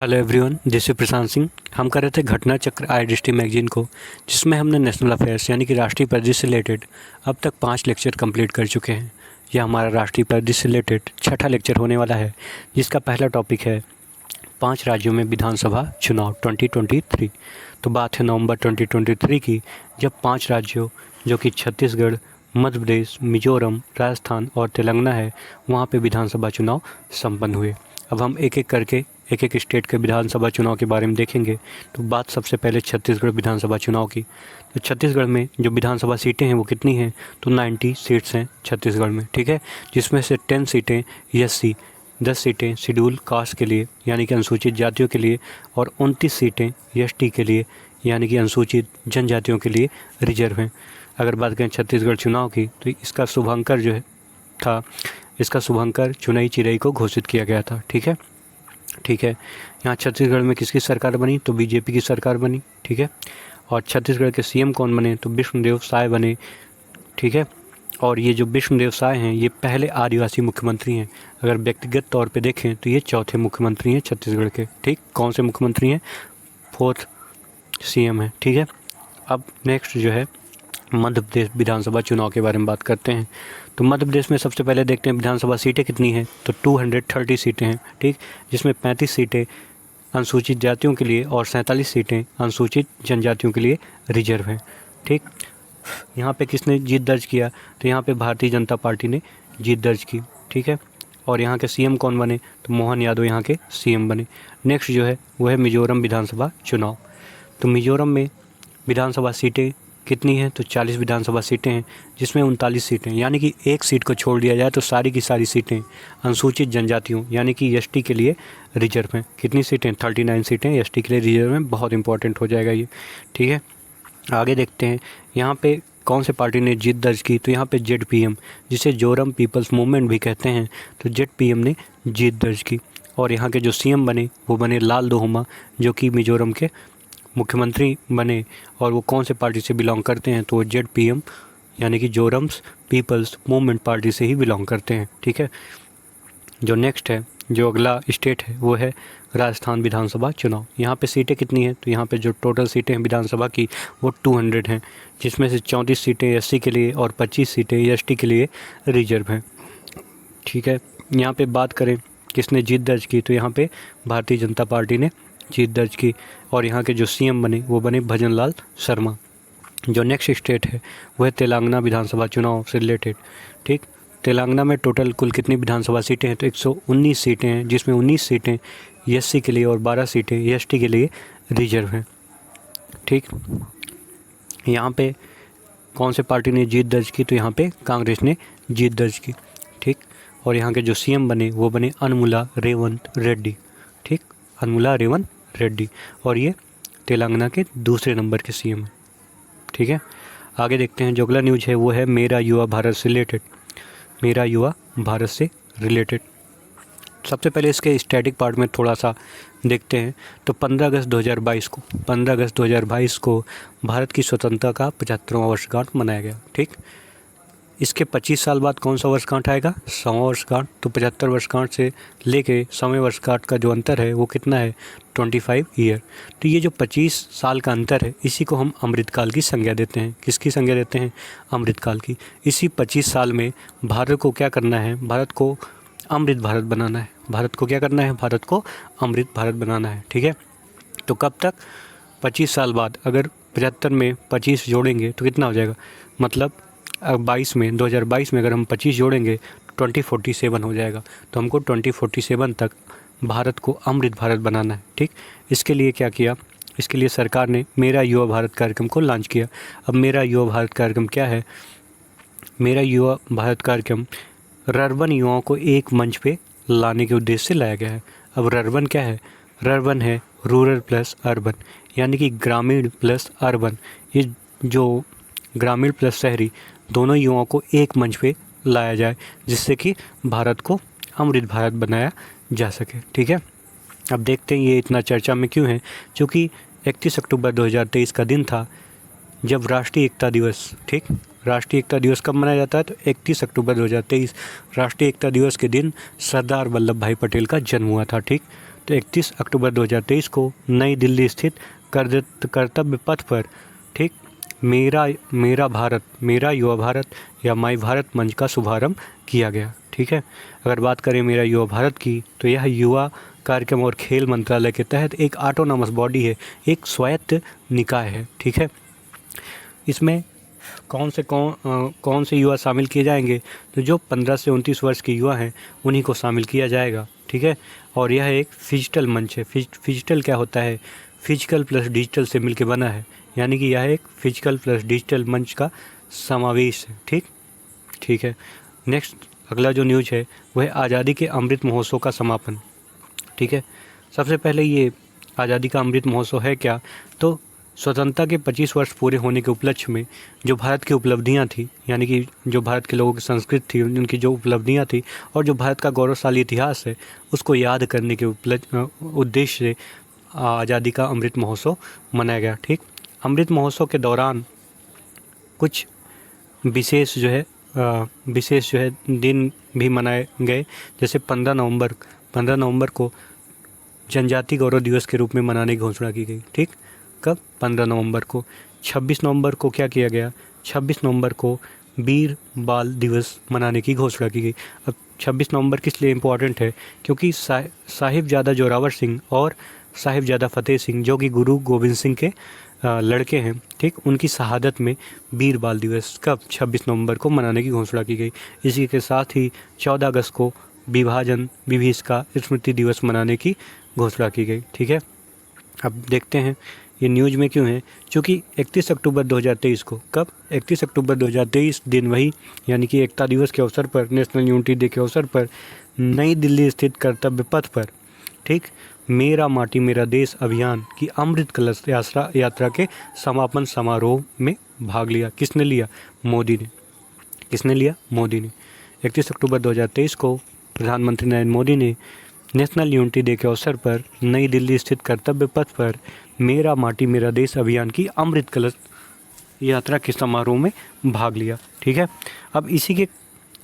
Hello everyone, this is Prashant Singh. हम कर रहे थे घटना चक्र IDST मैगजीन को, जिसमें हमने नेशनल अफेयर्स यानी कि राष्ट्रीय परिदृश्य से रिलेटेड अब तक 5 लेक्चर कंप्लीट कर चुके हैं। यह हमारा राष्ट्रीय परिदृश्य से रिलेटेड छठा लेक्चर होने वाला है, जिसका पहला टॉपिक है 5 राज्यों में विधानसभा चुनाव 2023। तो बात है नवंबर 2023 की, जब 5 राज्यों जो कि छत्तीसगढ़, मध्य प्रदेश, मिजोरम, राजस्थान और तेलंगाना है, वहाँ पे विधानसभा चुनाव संपन्न हुए। अब हम एक एक करके एक एक स्टेट के विधानसभा चुनाव के बारे में देखेंगे। तो बात सबसे पहले छत्तीसगढ़ विधानसभा चुनाव की। तो छत्तीसगढ़ में जो विधानसभा सीटें हैं वो कितनी हैं? तो 90 सीट्स हैं छत्तीसगढ़ में, ठीक है। जिसमें से 10 सीटें SC, 10 सीटें शेड्यूल कास्ट के लिए यानी कि अनुसूचित जातियों के लिए, और 29 सीटें ST के लिए यानी कि अनुसूचित जनजातियों के लिए रिजर्व हैं। अगर बात करें छत्तीसगढ़ चुनाव की, तो इसका शुभांकर जो है था, इसका शुभांकर चुनाई चिरई को घोषित किया गया था, ठीक है। यहाँ छत्तीसगढ़ में किसकी सरकार बनी? तो BJP की सरकार बनी, ठीक है। और छत्तीसगढ़ के CM कौन बने? तो विष्णुदेव साय बने, ठीक है। और ये जो विष्णुदेव साय हैं, ये पहले आदिवासी मुख्यमंत्री हैं। अगर व्यक्तिगत तौर पे देखें तो ये चौथे मुख्यमंत्री हैं छत्तीसगढ़ के, ठीक। कौन से मुख्यमंत्री हैं? 4th CM है, ठीक है। अब नेक्स्ट जो है मध्य प्रदेश विधानसभा चुनाव के बारे में बात करते हैं। तो मध्य प्रदेश में सबसे पहले देखते हैं विधानसभा सीटें कितनी हैं। तो 230 सीटें हैं, ठीक। जिसमें 35 सीटें अनुसूचित जातियों के लिए और 47 सीटें अनुसूचित जनजातियों के लिए रिजर्व हैं, ठीक। यहाँ पे किसने जीत दर्ज किया? तो यहाँ पे भारतीय जनता पार्टी ने जीत दर्ज की, ठीक है। और यहाँ के CM कौन बने? तो मोहन यादव यहाँ के CM बने। नेक्स्ट जो है वो है मिजोरम विधानसभा चुनाव। तो मिजोरम में विधानसभा सीटें कितनी हैं? तो 40 विधानसभा सीटें हैं, जिसमें 39 सीटें यानी कि एक सीट को छोड़ दिया जाए तो सारी की सारी सीटें अनुसूचित जनजातियों यानी कि ST के लिए रिजर्व हैं। कितनी सीटें? 39 सीटें ST के लिए रिजर्व हैं। बहुत इंपॉर्टेंट हो जाएगा ये, ठीक है। आगे देखते हैं यहाँ पे कौन से पार्टी ने जीत दर्ज की। तो यहाँ पे ZPM, जिसे जोरम पीपल्स मूवमेंट भी कहते हैं, तो ZPM ने जीत दर्ज की। और यहाँ के जो CM बने वो बने लाल दोहमा, जो कि मिजोरम के मुख्यमंत्री बने। और वो कौन से पार्टी से बिलोंग करते हैं? तो ZPM यानी कि जोरम्स पीपल्स मूवमेंट पार्टी से ही बिलोंग करते हैं, ठीक है। जो नेक्स्ट है, जो अगला स्टेट है, वो है राजस्थान विधानसभा चुनाव। यहाँ पे सीटें कितनी हैं? तो यहाँ पे जो टोटल सीटें हैं विधानसभा की वो 200 हैं, जिसमें से 34 सीटें SC के लिए और 25 सीटें ST के लिए रिजर्व हैं, ठीक है। यहाँ पे बात करें किसने जीत दर्ज की, तो यहाँ पे भारतीय जनता पार्टी ने जीत दर्ज की। और यहाँ के जो CM बने वो बने भजन लाल शर्मा। जो नेक्स्ट स्टेट है वो है तेलंगाना विधानसभा चुनाव से रिलेटेड, ठीक। तेलंगाना में टोटल कुल कितनी विधानसभा सीटें हैं? तो 119 सीटें हैं, जिसमें 19 सीटें SC के लिए और 12 सीटें ST के लिए रिजर्व हैं, ठीक। यहाँ पे कौन से पार्टी ने जीत दर्ज की? तो यहाँ पे कांग्रेस ने जीत दर्ज की, ठीक। और यहाँ के जो CM बने वो बने अनमुला रेवंत रेड्डी, ठीक। अनमुला रेवंत रेड्डी, और ये तेलंगाना के दूसरे नंबर के CM हैं, ठीक है। आगे देखते हैं जो अगला न्यूज़ है वो है मेरा युवा भारत से रिलेटेड। मेरा युवा भारत से रिलेटेड सबसे पहले इसके स्टैटिक पार्ट में थोड़ा सा देखते हैं। तो 15 अगस्त 2022 को भारत की स्वतंत्रता का 75वां वर्षगांठ मनाया गया, ठीक। इसके 25 साल बाद कौन सा वर्षगांठ आएगा? 100वां वर्षगांठ। तो 75 वर्षगांठ से लेके 100वें वर्षगांठ का जो अंतर है वो कितना है? 25 ईयर। तो ये जो 25 साल का अंतर है, इसी को हम अमृतकाल की संज्ञा देते हैं। किसकी संज्ञा देते हैं? अमृतकाल की। इसी 25 साल में भारत को क्या करना है? भारत को अमृत भारत बनाना है। भारत को क्या करना है? भारत को अमृत भारत बनाना है, ठीक है। तो कब तक? 25 साल बाद। अगर 75 में 25 जोड़ेंगे तो कितना हो जाएगा? मतलब 2022 में अगर हम 25 जोड़ेंगे तो 2047 हो जाएगा। तो हमको 2047 तक भारत को अमृत भारत बनाना है, ठीक। इसके लिए क्या किया? इसके लिए सरकार ने मेरा युवा भारत कार्यक्रम को लॉन्च किया। अब मेरा युवा भारत कार्यक्रम क्या है? मेरा युवा भारत कार्यक्रम रर्बन युवाओं को एक मंच पे लाने के उद्देश्य से लाया गया है। अब रर्बन क्या है? रर्बन है रूरल प्लस अर्बन, यानी कि ग्रामीण प्लस अर्बन। ये जो ग्रामीण प्लस शहरी दोनों युवाओं को एक मंच पे लाया जाए, जिससे कि भारत को अमृत भारत बनाया जा सके, ठीक है। अब देखते हैं ये इतना चर्चा में क्यों है। क्योंकि 31 अक्टूबर 2023 का दिन था जब राष्ट्रीय एकता दिवस, ठीक। राष्ट्रीय एकता दिवस कब मनाया जाता है? तो 31 अक्टूबर 2023 राष्ट्रीय एकता दिवस के दिन सरदार वल्लभ भाई पटेल का जन्म हुआ था, ठीक। तो 31 अक्टूबर 2023 को नई दिल्ली स्थित कर्तव्य पथ पर, ठीक, मेरा भारत, मेरा युवा भारत या माई भारत मंच का शुभारंभ किया गया। ठीक है, अगर बात करें मेरा युवा भारत की, तो यह युवा कार्यक्रम और खेल मंत्रालय के तहत एक ऑटोनॉमस बॉडी है, एक स्वायत्त निकाय है। ठीक है, इसमें कौन से युवा शामिल किए जाएंगे, तो जो 15 से 29 वर्ष के युवा हैं उन्हीं को शामिल किया जाएगा। ठीक है, और यह एक फिजिटल मंच है। फिजिटल क्या होता है, फिजिकल प्लस डिजिटल से मिलकर बना है, यानी कि यह एक फिजिकल प्लस डिजिटल मंच का समावेश है। ठीक है, नेक्स्ट अगला जो न्यूज़ है वह आज़ादी के अमृत महोत्सव का समापन। ठीक है, सबसे पहले ये आज़ादी का अमृत महोत्सव है क्या, तो स्वतंत्रता के 25 वर्ष पूरे होने के उपलक्ष्य में जो भारत की उपलब्धियां थी, यानी कि जो भारत के लोगों की संस्कृति थी, उनकी जो उपलब्धियां थी और जो भारत का गौरवशाली इतिहास है, उसको याद करने के उद्देश्य से आज़ादी का अमृत महोत्सव मनाया गया। ठीक, अमृत महोत्सव के दौरान कुछ विशेष जो है दिन भी मनाए गए, जैसे 15 नवंबर को जनजाति गौरव दिवस के रूप में मनाने की घोषणा की गई। ठीक, कब, 15 नवंबर को। 26 नवंबर को क्या किया गया, 26 नवंबर को वीर बाल दिवस मनाने की घोषणा की गई। अब 26 नवंबर किस लिए इम्पोर्टेंट है, क्योंकि साहिबजादा जोरावर सिंह और साहिबजादा फतेह सिंह, जो कि गुरु गोविंद सिंह के लड़के हैं, ठीक, उनकी शहादत में वीर बाल दिवस कब, 26 नवंबर को मनाने की घोषणा की गई। इसी के साथ ही 14 अगस्त को विभीषका स्मृति दिवस मनाने की घोषणा की गई। ठीक है, अब देखते हैं ये न्यूज़ में क्यों है, क्योंकि 31 अक्टूबर 2023 को, कब, 31 अक्टूबर 2023 दिन वही, यानी कि एकता दिवस के अवसर पर, नेशनल यूनिटी डे के अवसर पर नई दिल्ली स्थित कर्तव्य पथ पर, ठीक, मेरा माटी मेरा देश अभियान की अमृत कलश यात्रा के समापन समारोह में भाग लिया। किसने लिया, मोदी ने। किसने लिया, मोदी ने। 31 अक्टूबर 2023 को प्रधानमंत्री नरेंद्र मोदी ने नेशनल यूनिटी डे के अवसर पर नई दिल्ली स्थित कर्तव्य पथ पर मेरा माटी मेरा देश अभियान की अमृत कलश यात्रा के समारोह में भाग लिया। ठीक है, अब इसी के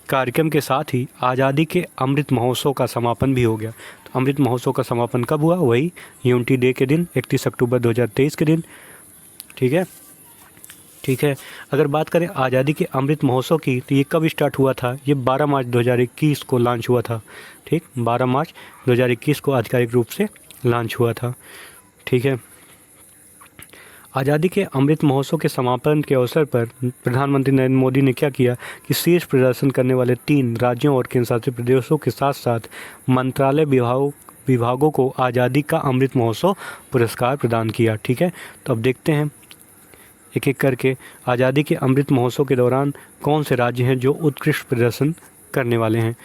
कार्यक्रम के साथ ही आज़ादी के अमृत महोत्सव का समापन भी हो गया। तो अमृत महोत्सव का समापन कब हुआ, वही यूनिटी डे के दिन, 31 अक्टूबर 2023 के दिन। ठीक है, अगर बात करें आज़ादी के अमृत महोत्सव की, तो ये कब स्टार्ट हुआ था, ये 12 मार्च 2021 को लॉन्च हुआ था। ठीक, 12 मार्च 2021 को आधिकारिक रूप से लॉन्च हुआ था। ठीक है, आज़ादी के अमृत महोत्सव के समापन के अवसर पर प्रधानमंत्री नरेंद्र मोदी ने क्या किया कि शीर्ष प्रदर्शन करने वाले 3 राज्यों और केंद्रशासित प्रदेशों के साथ साथ मंत्रालय विभागों को आज़ादी का अमृत महोत्सव पुरस्कार प्रदान किया। ठीक है, तो अब देखते हैं एक एक करके आज़ादी के अमृत महोत्सव के दौरान कौन से राज्य हैं जो उत्कृष्ट प्रदर्शन करने वाले हैं।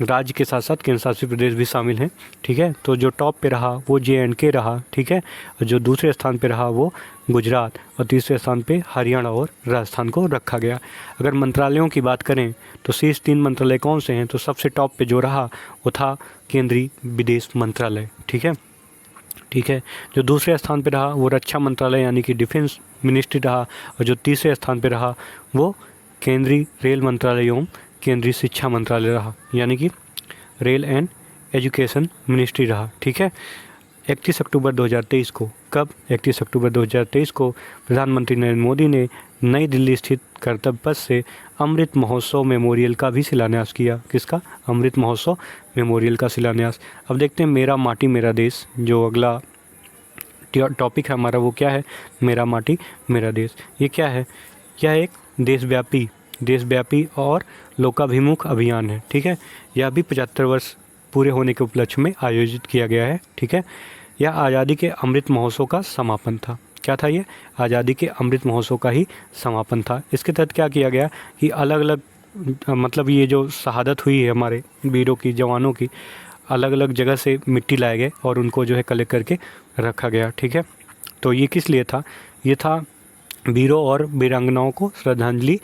राज्य के साथ साथ केंद्र शासित प्रदेश भी शामिल हैं। ठीक है, तो जो टॉप पे रहा वो JNK रहा। ठीक है, और जो दूसरे स्थान पे रहा वो गुजरात, और तीसरे स्थान पे हरियाणा और राजस्थान को रखा गया। अगर मंत्रालयों की बात करें तो शीर्ष 3 मंत्रालय कौन से हैं, तो सबसे टॉप पे जो रहा वो था केंद्रीय विदेश मंत्रालय। ठीक है, जो दूसरे स्थान पे रहा वो रक्षा मंत्रालय यानी कि डिफेंस मिनिस्ट्री रहा, और जो तीसरे स्थान पे रहा वो केंद्रीय रेल मंत्रालय एवं केंद्रीय शिक्षा मंत्रालय रहा, यानी कि रेल एंड एजुकेशन मिनिस्ट्री रहा। ठीक है, 31 अक्टूबर 2023 को, कब, 31 अक्टूबर 2023 को प्रधानमंत्री नरेंद्र मोदी ने नई दिल्ली स्थित कर्तव्य पथ से अमृत महोत्सव मेमोरियल का भी शिलान्यास किया। किसका, अमृत महोत्सव मेमोरियल का शिलान्यास। अब देखते हैं मेरा माटी मेरा देश, जो अगला टॉपिक है हमारा वो क्या है, मेरा माटी मेरा देश। ये क्या है, यह एक देशव्यापी और लोकाभिमुख अभियान है। ठीक है, यह भी 75 वर्ष पूरे होने के उपलक्ष्य में आयोजित किया गया है। ठीक है, यह आज़ादी के अमृत महोत्सव का समापन था। क्या था ये, आज़ादी के अमृत महोत्सव का ही समापन था। इसके तहत क्या किया गया कि अलग अलग, मतलब ये जो शहादत हुई है हमारे वीरों की, जवानों की, अलग अलग जगह से मिट्टी लाए गए और उनको जो है कलेक्ट करके रखा गया। ठीक है, तो ये किस लिए था, ये था वीरों और वीरांगनाओं को श्रद्धांजलि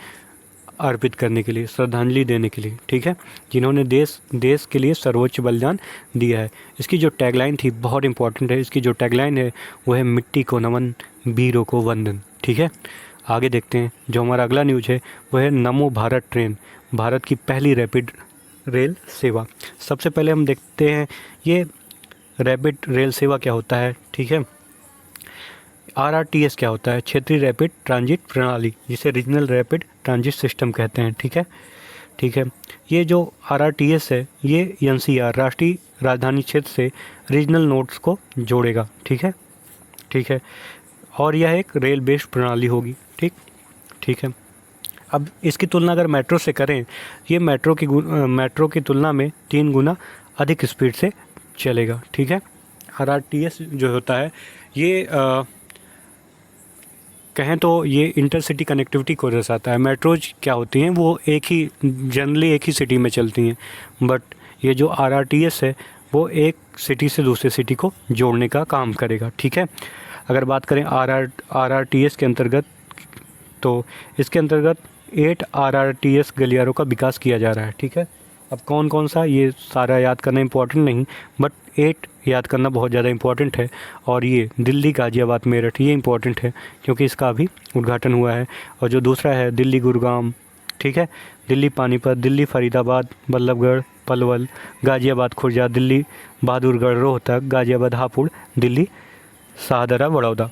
अर्पित करने के लिए, श्रद्धांजलि देने के लिए। ठीक है, जिन्होंने देश के लिए सर्वोच्च बलिदान दिया है। इसकी जो टैगलाइन थी बहुत इंपॉर्टेंट है, इसकी जो टैगलाइन है वो है मिट्टी को नमन, वीरों को वंदन। ठीक है, आगे देखते हैं जो हमारा अगला न्यूज़ है वो है नमो भारत ट्रेन, भारत की पहली रैपिड रेल सेवा। सबसे पहले हम देखते हैं ये रैपिड रेल सेवा क्या होता है, ठीक है। RRTS क्या होता है, क्षेत्रीय रैपिड ट्रांजिट प्रणाली, जिसे रीजनल रैपिड ट्रांजिट सिस्टम कहते हैं, ठीक है। ठीक है, ये जो RRTS है ये NCR राष्ट्रीय राजधानी क्षेत्र से रीजनल नोड्स को जोड़ेगा, ठीक है। ठीक है, और यह एक रेल बेस्ड प्रणाली होगी, ठीक। ठीक है, अब इसकी तुलना अगर मेट्रो से करें, ये मेट्रो की तुलना में 3 गुना अधिक स्पीड से चलेगा, ठीक है। RRTS जो होता है ये कहें तो ये इंटरसिटी कनेक्टिविटी को दर्शाता है। मेट्रोज क्या होती हैं, वो जनरली एक ही सिटी में चलती हैं, बट ये जो RRTS है वो एक सिटी से दूसरे सिटी को जोड़ने का काम करेगा, ठीक है। अगर बात करें RRTS के अंतर्गत, तो इसके अंतर्गत 8 RRTS गलियारों का विकास किया जा रहा है, ठीक है। अब कौन कौन सा, ये सारा याद करना इम्पोर्टेंट नहीं, बट 8 याद करना बहुत ज़्यादा इम्पोर्टेंट है। और ये दिल्ली गाज़ियाबाद मेरठ, ये इम्पोर्टेंट है क्योंकि इसका अभी उद्घाटन हुआ है। और जो दूसरा है दिल्ली गुरुग्राम, ठीक है, दिल्ली पानीपत, दिल्ली फरीदाबाद, बल्लभगढ़, पलवल, गाज़ियाबाद खुर्जा, दिल्ली बहादुरगढ़ रोहतक, गाज़ियाबाद हापुड़, दिल्ली शाहदरा बड़ौदा,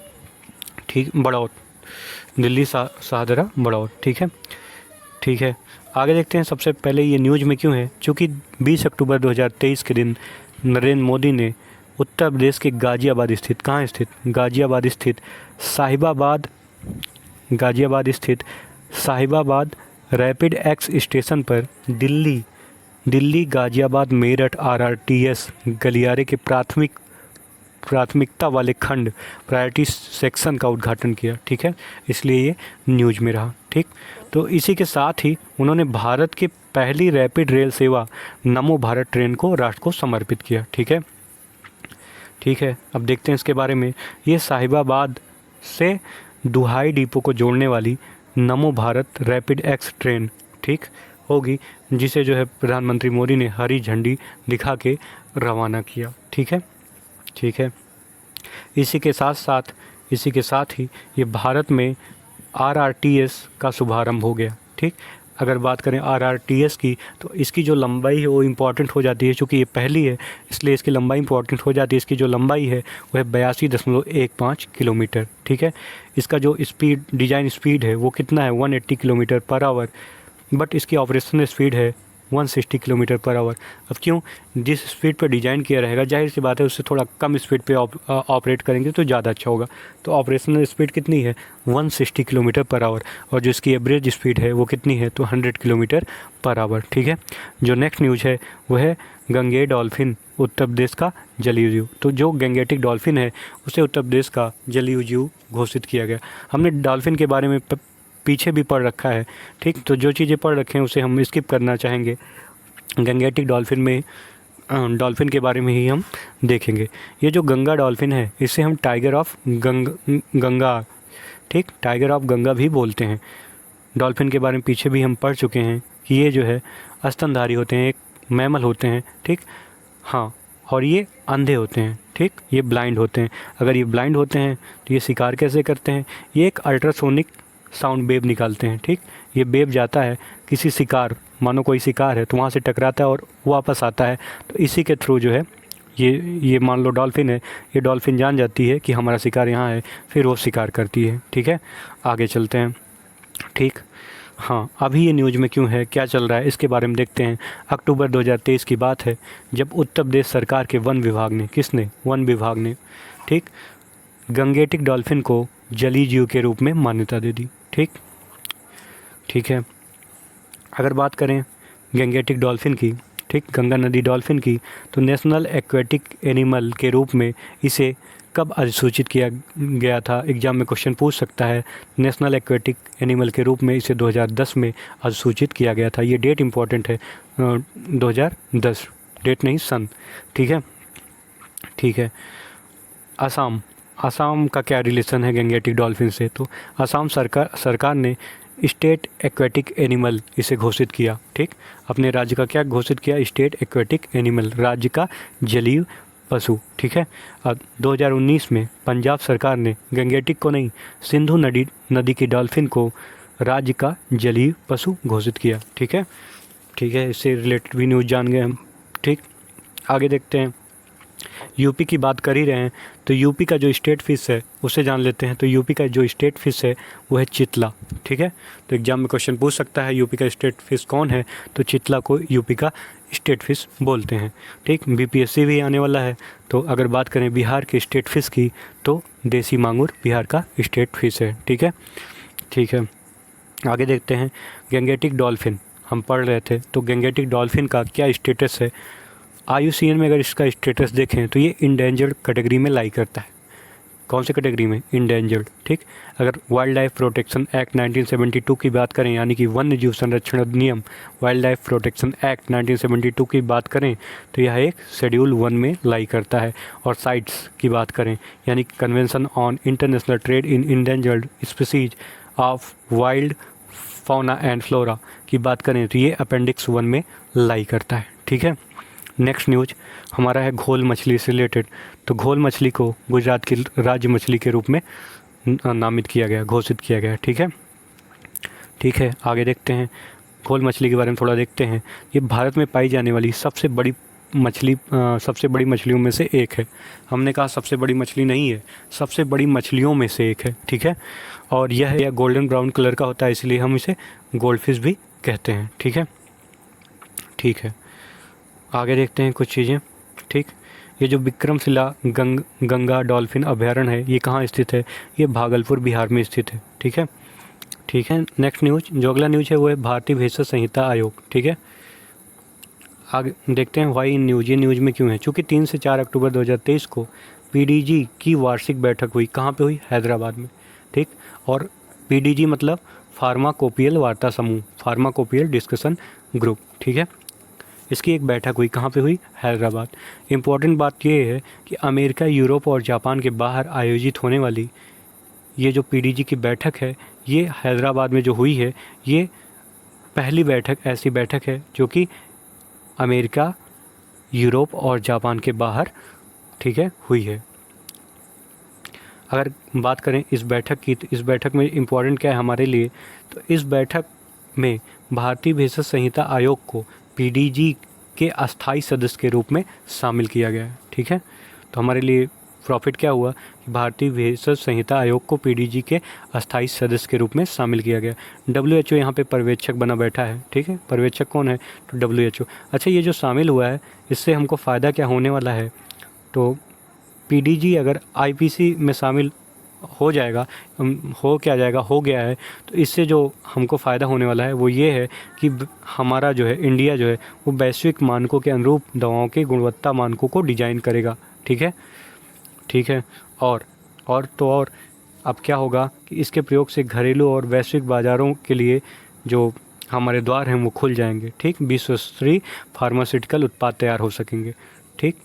ठीक, बड़ौद, दिल्ली शाहदरा बड़ौद, ठीक है। ठीक है, आगे देखते हैं। सबसे पहले ये न्यूज़ में क्यों है, क्योंकि 20 अक्टूबर 2023 के दिन नरेंद्र मोदी ने उत्तर प्रदेश के गाज़ियाबाद स्थित, कहाँ स्थित, गाज़ियाबाद स्थित साहिबाबाद रैपिड एक्स स्टेशन पर दिल्ली गाज़ियाबाद मेरठ RRTS गलियारे के प्राथमिकता वाले खंड प्रायोरिटी सेक्शन का उद्घाटन किया, ठीक है, इसलिए ये न्यूज़ में रहा, ठीक। तो इसी के साथ ही उन्होंने भारत की पहली रैपिड रेल सेवा नमो भारत ट्रेन को राष्ट्र को समर्पित किया, ठीक है। ठीक है, अब देखते हैं इसके बारे में। ये साहिबाबाद से दुहाई डिपो को जोड़ने वाली नमो भारत रैपिड एक्स ट्रेन, ठीक, होगी, जिसे जो है प्रधानमंत्री मोदी ने हरी झंडी दिखा के रवाना किया, ठीक है। ठीक है, इसी के साथ ही ये भारत में RRTS का शुभारंभ हो गया, ठीक। अगर बात करें RRTS की, तो इसकी जो लंबाई है वो इम्पॉर्टेंट हो जाती है, क्योंकि ये पहली है इसलिए इसकी लंबाई इम्पॉर्टेंट हो जाती है। इसकी जो लंबाई है वह 82.15 किलोमीटर, ठीक है। इसका जो डिज़ाइन स्पीड है वो कितना है, 180 किलोमीटर पर आवर, बट इसकी ऑपरेशनल स्पीड है 160 किलोमीटर पर आवर। अब क्यों, जिस स्पीड पर डिज़ाइन किया रहेगा, जाहिर सी बात है उससे थोड़ा कम स्पीड पे ऑपरेट करेंगे तो ज़्यादा अच्छा होगा। तो ऑपरेशनल स्पीड कितनी है, 160 किलोमीटर पर आवर, और जो इसकी एवरेज स्पीड है वो कितनी है, तो 100 किलोमीटर पर आवर, ठीक है। जो नेक्स्ट न्यूज़ है वह है गंगे डॉल्फिन उत्तर प्रदेश का जलीय जीव। तो जो गंगेटिक डॉल्फिन है उसे उत्तर प्रदेश का जलीय जीव घोषित किया गया। हमने डॉल्फिन के बारे में पीछे भी पढ़ रखा है, ठीक। तो जो चीज़ें पढ़ रखे हैं उसे हम स्किप करना चाहेंगे। गंगेटिक डॉल्फिन में डॉल्फिन के बारे में ही हम देखेंगे। ये जो गंगा डॉल्फिन है इसे हम टाइगर ऑफ गंगा, ठीक, टाइगर ऑफ गंगा भी बोलते हैं। डॉल्फिन के बारे में पीछे भी हम पढ़ चुके हैं कि ये जो है स्तनधारी होते हैं, एक मैमल होते हैं, ठीक, हाँ, और ये अंधे होते हैं, ठीक, ये ब्लाइंड होते हैं। अगर ये ब्लाइंड होते हैं तो ये शिकार कैसे करते हैं, ये एक अल्ट्रासोनिक साउंड वेव निकालते हैं, ठीक। ये वेव जाता है किसी शिकार, मानो कोई शिकार है तो वहाँ से टकराता है और वापस आता है, तो इसी के थ्रू जो है ये मान लो डॉल्फिन है, ये डॉल्फिन जान जाती है कि हमारा शिकार यहाँ है, फिर वो शिकार करती है, ठीक है। आगे चलते हैं, ठीक। हाँ, अभी ये न्यूज़ में क्यों है, क्या चल रहा है, इसके बारे में देखते हैं। अक्टूबर 2023 की बात है जब उत्तर प्रदेश सरकार के वन विभाग ने, ठीक, गंगेटिक डॉल्फिन को जलीय जीव के रूप में मान्यता दे दी, ठीक। ठीक है, अगर बात करें गंगेटिक डॉल्फिन की, ठीक, गंगा नदी डॉल्फिन की, तो नेशनल एक्वेटिक एनिमल के रूप में इसे कब अधिसूचित किया गया था, एग्जाम में क्वेश्चन पूछ सकता है। नेशनल एक्वेटिक एनिमल के रूप में इसे 2010 में अधिसूचित किया गया था। ये डेट इम्पॉर्टेंट है, 2010 डेट नहीं, सन, ठीक है। ठीक है, असम का क्या रिलेशन है गंगेटिक डॉल्फिन से, तो असम सरकार ने स्टेट एक्वेटिक एनिमल इसे घोषित किया, ठीक। अपने राज्य का क्या घोषित किया, स्टेट एक्वेटिक एनिमल, राज्य का जलीय पशु, ठीक है। अब 2019 में पंजाब सरकार ने गंगेटिक को नहीं, सिंधु नदी की डॉल्फिन को राज्य का जलीय पशु घोषित किया, ठीक है। ठीक है, इससे रिलेटेड भी न्यूज़ जान गए हम, ठीक। आगे देखते हैं। यूपी की बात कर ही रहे हैं तो यूपी का जो स्टेट फिश है उसे जान लेते हैं। तो यूपी का जो स्टेट फिश है वो है चितला। ठीक है, तो एग्जाम में क्वेश्चन पूछ सकता है यूपी का स्टेट फिश कौन है, तो चितला को यूपी का स्टेट फिश बोलते हैं। ठीक, बीपीएससी भी आने वाला है। तो अगर बात करें बिहार के स्टेट फिश की तो देसी मांगुर बिहार का स्टेट फिश है। ठीक है, ठीक है, आगे देखते हैं। गैंगेटिक डॉल्फिन हम पढ़ रहे थे, तो गैंगेटिक डॉल्फिन का क्या स्टेटस है। IUCN में अगर इसका स्टेटस देखें तो ये इंडेंजर्ड कैटेगरी में लाई करता है। कौन सी कैटेगरी में, इंडेंजर्ड। ठीक, अगर वाइल्ड लाइफ प्रोटेक्शन एक्ट 1972 की बात करें, यानी कि वन्य जीव संरक्षण अधिनियम वाइल्ड लाइफ प्रोटेक्शन एक्ट 1972 की बात करें तो यह एक शेड्यूल 1 में लाई करता है। और साइट्स की बात करें, यानी convention on international trade in endangered species of wild fauna and flora की बात करें तो ये अपेंडिक्स 1 में लाई करता है। ठीक है, नेक्स्ट न्यूज हमारा है घोल मछली से रिलेटेड। तो घोल मछली को गुजरात की राज्य मछली के रूप में नामित किया गया, घोषित किया गया। ठीक है, ठीक है, आगे देखते हैं। घोल मछली के बारे में थोड़ा देखते हैं। ये भारत में पाई जाने वाली सबसे बड़ी मछलियों में से एक है। हमने कहा सबसे बड़ी मछली नहीं है, सबसे बड़ी मछलियों में से एक है। ठीक है, और यह गोल्डन ब्राउन कलर का होता है, इसलिए हम इसे गोल्ड फिश भी कहते हैं। ठीक है, ठीक है, आगे देखते हैं कुछ चीज़ें। ठीक, ये जो विक्रमशिला गंगा डॉल्फिन अभयारण्य है ये कहाँ स्थित है, ये भागलपुर बिहार में स्थित है। ठीक है, ठीक है, नेक्स्ट न्यूज, जो अगला न्यूज है वो है भारतीय भेषज संहिता आयोग। ठीक है, आगे देखते हैं वाई इन न्यूज, ये न्यूज में क्यों है। चूँकि 3 से 4 अक्टूबर 2023 को PDG की वार्षिक बैठक हुई, कहाँ पे हुई, हैदराबाद में। ठीक, और PDG मतलब फार्माकोपियल वार्ता समूह, फार्माकोपियल डिस्कशन ग्रुप। ठीक है, इसकी एक बैठक हुई, कहाँ पे हुई, हैदराबाद। इम्पॉर्टेंट बात ये है कि अमेरिका, यूरोप और जापान के बाहर आयोजित होने वाली ये जो PDG की बैठक है ये हैदराबाद में जो हुई है, ये पहली बैठक, ऐसी बैठक है जो कि अमेरिका, यूरोप और जापान के बाहर, ठीक है, हुई है। अगर बात करें इस बैठक की, तो इस बैठक में इम्पॉर्टेंट क्या है हमारे लिए, तो इस बैठक में भारतीय भेषज संहिता आयोग को PDG के अस्थाई सदस्य के रूप में शामिल किया गया है। ठीक है, तो हमारे लिए प्रॉफिट क्या हुआ कि भारतीय भेषज संहिता आयोग को PDG के अस्थाई सदस्य के रूप में शामिल किया गया। WHO यहाँ पे पर्यवेक्षक बना बैठा है। ठीक है, पर्यवेक्षक कौन है, तो WHO। अच्छा, ये जो शामिल हुआ है इससे हमको फ़ायदा क्या होने वाला है, तो PDG अगर IPC में शामिल हो जाएगा, हो गया है, तो इससे जो हमको फ़ायदा होने वाला है वो ये है कि हमारा जो है इंडिया जो है वो वैश्विक मानकों के अनुरूप दवाओं के गुणवत्ता मानकों को डिजाइन करेगा। ठीक है, ठीक है, और अब क्या होगा कि इसके प्रयोग से घरेलू और वैश्विक बाज़ारों के लिए जो हमारे द्वार हैं वो खुल जाएंगे। ठीक, विश्व स्तरीय फार्मास्यूटिकल उत्पाद तैयार हो सकेंगे। ठीक।